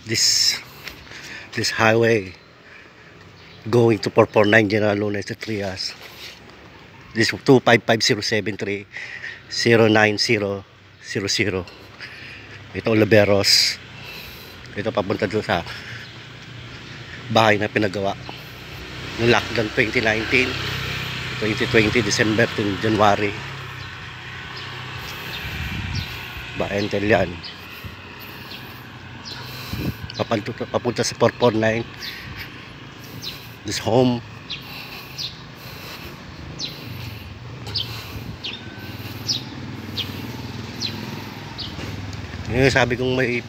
this this highway going to 449 General Luna sa Trias. This 25507309000. Ito Oliveros. Ito papunta doon sa bahay na pinagawa ng lockdown 2019, 2020 December to January. Baentel yan. Papunta sa 449 this home. Ngayon sabi kong may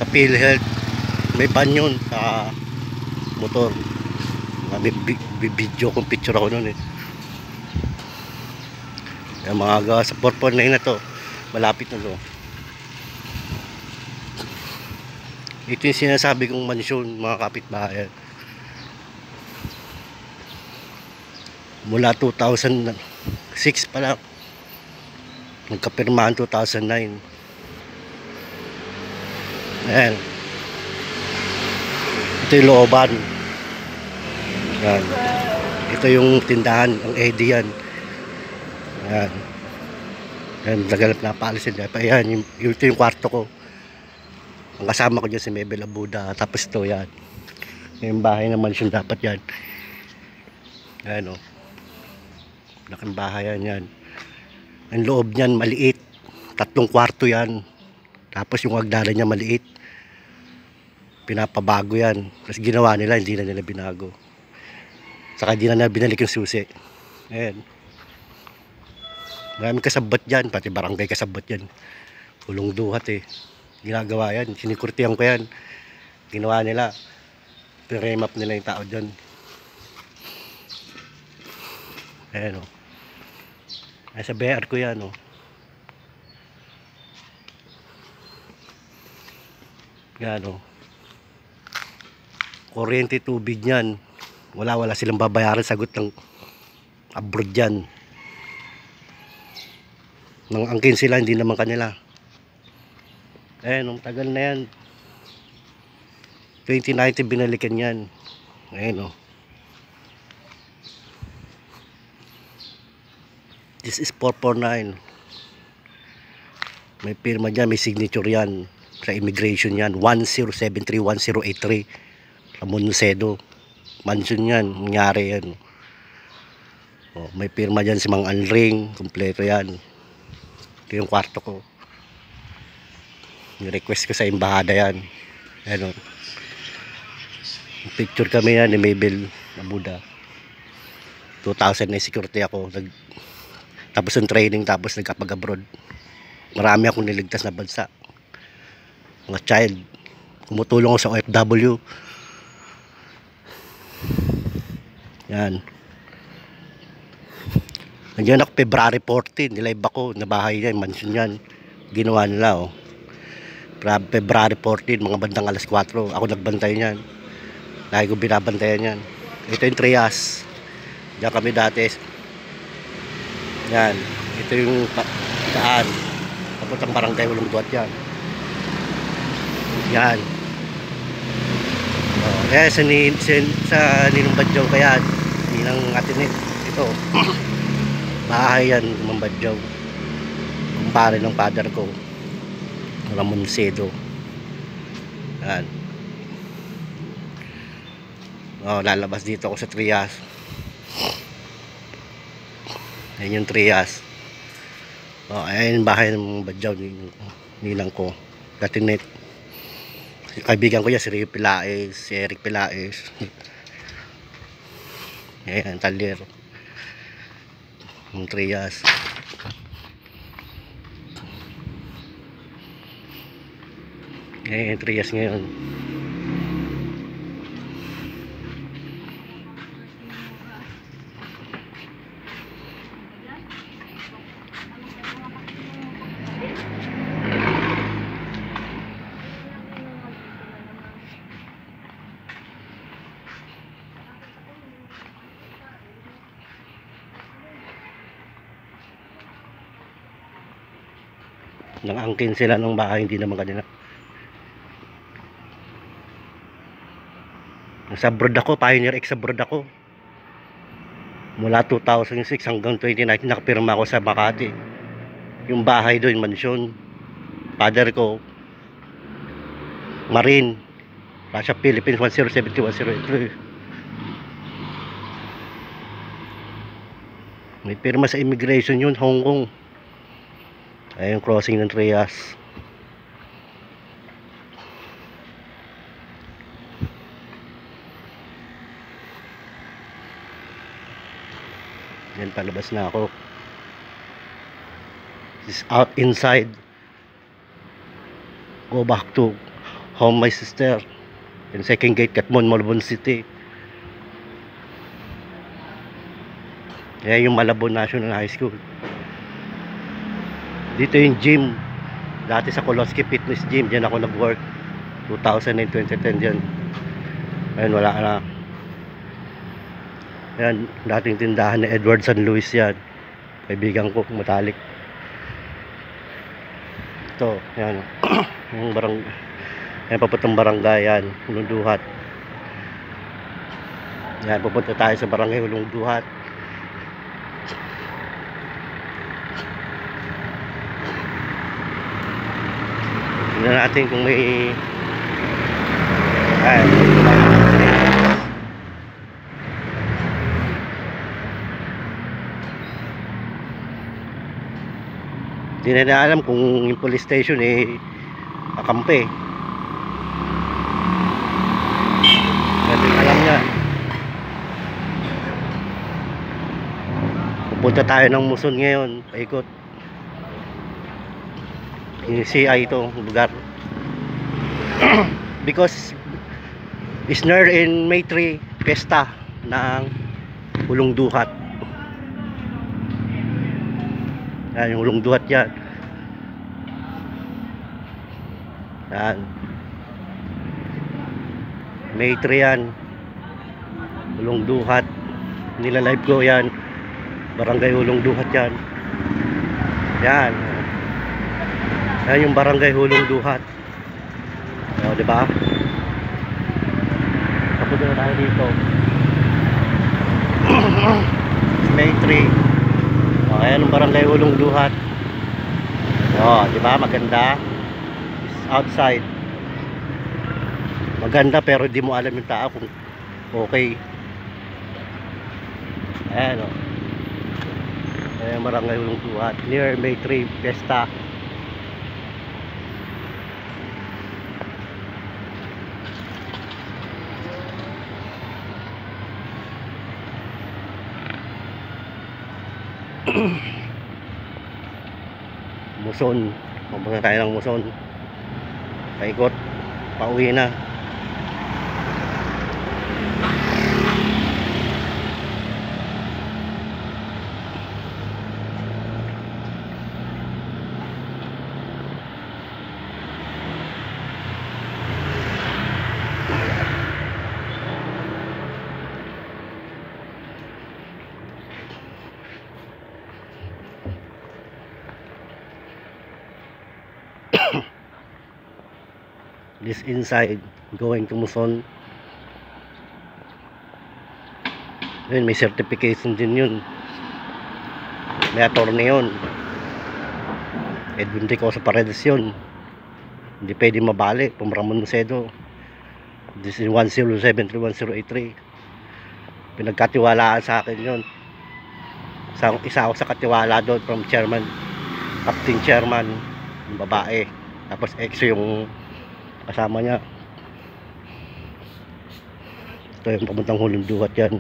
sa PhilHealth, may ban yun sa motor. Video kong picture ako nun eh. Yung mga gawa sa 449 na to, malapit na to. Ito yung sinasabi kong mansyon, mga kapitbahay. Mula 2006 pa lang, nagkapirmahan 2009. Ayan. Ito yung looban. Ayan. Ito yung tindahan, ang Eddie yan. Ayan. Ayan, nagalap na paalisin dyan. Ayan, ito yung kwarto ko. Ang kasama ko dyan si Mabel Abuda. Tapos ito yan. Yung bahay na mansyon dapat yan. Ayan o. Laking bahay yan. Ang loob niyan maliit. 3 kwarto yan. Tapos yung hagdanan niya maliit. Pinapabago yan. Tapos ginawa nila, hindi na nila binago. Saka hindi na nila binalik yung susi. Ayan. Maraming kasabot dyan. Pati barangay kasabot yan. Ulong duhat eh. Ginagawa yan. Sinikurtihan ko yan. Ginawa nila. Piremap nila yung tao dyan. Ayan o. Ay sa BR ko yan o. Yan o. Kuryente, tubig yan. Wala silang babayaran. Sagot ng abroad yan. Nang angkin sila, hindi naman kanila. Ayan, tagal na yan. 2019 binalikan yan. Ayan o. This is 449. May pirma dyan, may signature yan. Sa immigration yan. 10731083. Ramon Cedo. Mansion yan. Nangyari yan. O, may pirma dyan si Mang Anring. Kompleto yan. Ito yung kwarto ko. Ni-request ko sa embahada yan. Ayan o. Picture kami yan ni Mabel Abuda. 2000 na security ako. Tapos yung training, tapos nagkapag-abroad. Marami akong niligtas na bansa. Mga child. Kumutulong ako sa OFW. Yan. Nandiyan ako February 14. Nilive ako. Nabahay yan. Mansion yan. Ginawa nila oh. February 14. Mga bandang alas 4. Ako nagbantay yan. Lagi ko binabantayan yan. Ito yung Trias. Diyan kami dati. Yan. Ito yung daan. Papuntang barangay Ulong Duat yan. Yan. Oh, kaya sa Ninong Badyaw kaya Ninang Atinit. Ito. Bahay yan, Ninang Badyaw. Kumpare ng father ko. Ramon Cedo. Yan. Oh, lalabas dito ako sa Trias. Ayan yung Trias. Oh, ayan yung bahay ng Badyaw, Ninang ko. Katinit. Kaibigan ko yan, si Rio Pilaes, si Eric Pilaes. Ayan, Talir. Yung Trias. Ayan yung Trias ngayon. Nangangkin sila ng bahay, hindi naman kanila. Sa abroad ako, Pioneer X abroad ako. Mula 2006 hanggang 2019 nakapirma ako sa Makati. Yung bahay doon, mansyon. Father ko, Marine. Russia, Philippines, 1070-1083. May pirma sa immigration yun, Hong Kong. Ayun, crossing ng Trias. Yan, palabas na ako. This is out inside. Go back to home, my sister. Yung second gate, Katmon, Malabon City. Yan yung Malabon National High School. Dito yung gym. Dati sa Koloski Fitness Gym. Diyan ako nag-work. 2009, 2010 dyan. Ayun, wala na. Yan, dating tindahan ni Edward San Luis yan. Kaibigan ko, matalik. Ito, yan. Yung yan, papuntang barangay yan, Hulong Duhat. Yan, pupunta tayo sa barangay Hulong Duhat. Tingnan natin kung may hindi na alam kung yung police station kakampi. Hindi alam niya. Pupunta tayo ng Muson ngayon, paikot. Yung CI ito, lugar. Because is near in May 3 Pesta ng Hulong Duhat. Yan, yung Hulong Duhat yan. Yan. May 3 yan. Hulong Duhat. Nila-live ko yan. Barangay Hulong Duhat yan. Yan. Yan yung Barangay Hulong Duhat. O, diba? Kapunta na tayo dito. May 3. O, ayan yung Barangay Hulong Duhat. O, diba? Maganda. It's outside. Maganda pero di mo alam yung tao kung okay. Ayan o. Ayan yung Barangay Hulong Duhat. Near May 3 Pesta. Muson, pupunta tayo ng Muson. Paikot, pauwi na. This inside going to Muson. Yun, may certification din yun. May attorney yun. Edwin Ricosa Paredes yun. Hindi pwede mabali. Pumramon Macedo. This is 1073-1083. Pinagkatiwalaan sa akin yun. Isa ako sa katiwala doon from chairman, captain chairman, yung babae. Tapos ex yung kasama niya. Ito yung papuntang Hulong Duhat yan.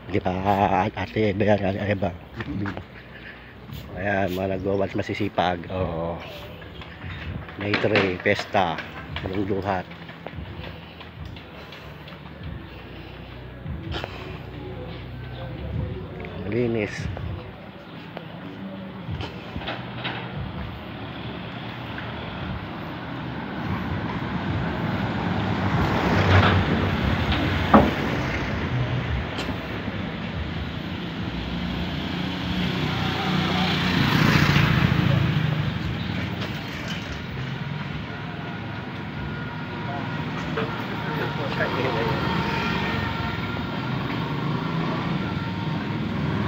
Di ba ate Eva yan, ate Eva. Ayan, mga nagwawals masisipag. Oo. May 3 Pesta Hulong Duhat. Malinis.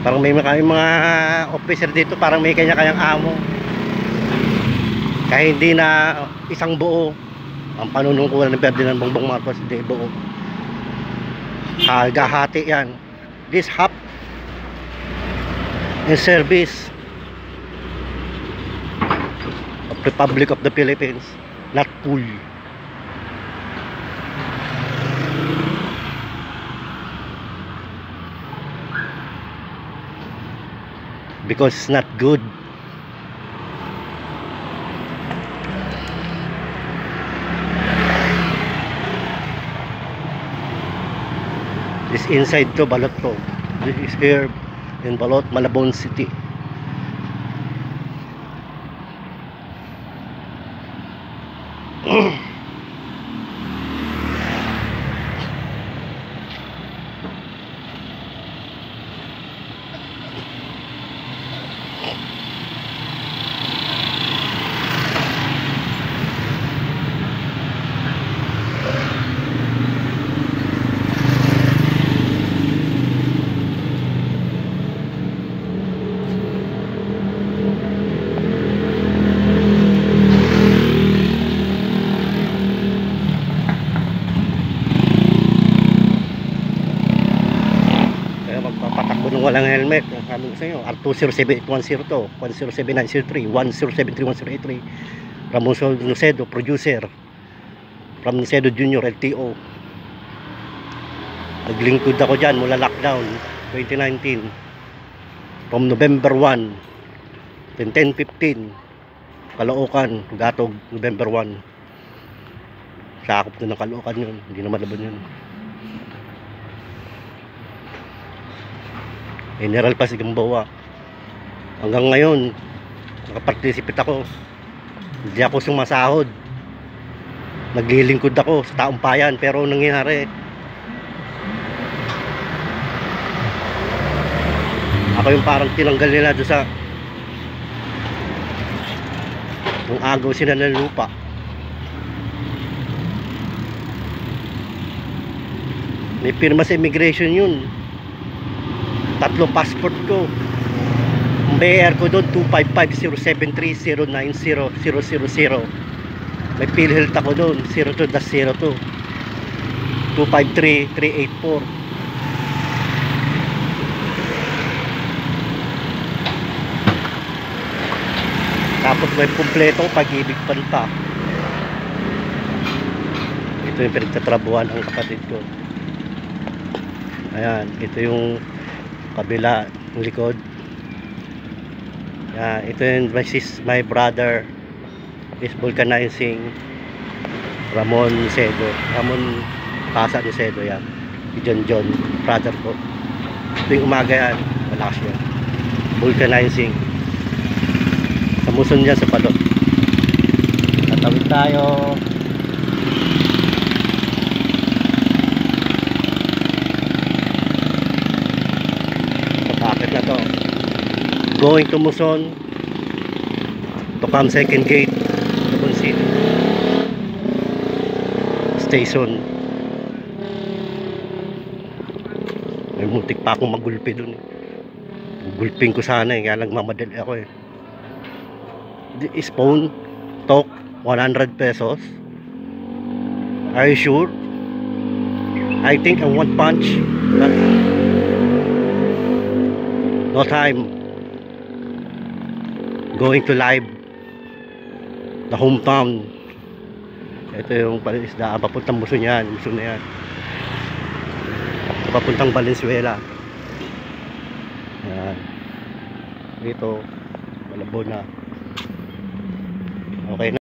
Parang may mga officer dito, parang may kanya-kanyang amo. Kaya hindi na isang buo ang panunungkulan ng Ferdinand Bongbong Marcos, hindi buo. Gahati yan. This half in service of Republic of the Philippines, not full. Because it's not good. This inside to Balot to. This is here in Balot, Malabon City. Magpapatakbo ng walang helmet. Sabi ko sa inyo, R2078102, 107903, 10731083. Ramon Nocedo, producer from Nocedo Jr. LTO. Naglingkod ako dyan mula lockdown 2019 from November 1 to 10-15 Caloocan, Gatog, November 1. Sakop na ng Caloocan yun, hindi na Malabon yun. General Pasig Gamboa. Hanggang ngayon nakaparticipate ako, hindi ako sumasahod, naglilingkod ako sa taong bayan. Pero nangyari, ako yung parang tinanggal nila doon sa yung agaw sila ng lupa. May pirma sa immigration yun, 3 passport ko. Ang BR ko doon 25507309000. May PhilHealth ako doon 02-02 253384. Tapos may kumpletong Pag-ibig Panta. Ito yung pinagtatrabuhan ang kapatid ko. Ayan, ito yung kabila ng likod. Ito yung my brother is vulcanizing Ramon Nocedo, Ramon Casa Nocedo. Yan, John brother ko. Ito yung umaga yan, malakas yan, vulcanizing sa muson niya sa Balot. Tatawid tayo. Na to, going to Muson to come second gate Malabon City station. May muntik pa akong magulpi dun. Gulping ko sana kaya lang mamadali ako eh. This phone talk 100 pesos. Are you sure? I think I want punch. No time. Going to live the hometown. Ito yung palisdaan papuntang Muson yan. Muson na yan, papuntang Valenzuela. Yan. Dito Malabon na. Okay na.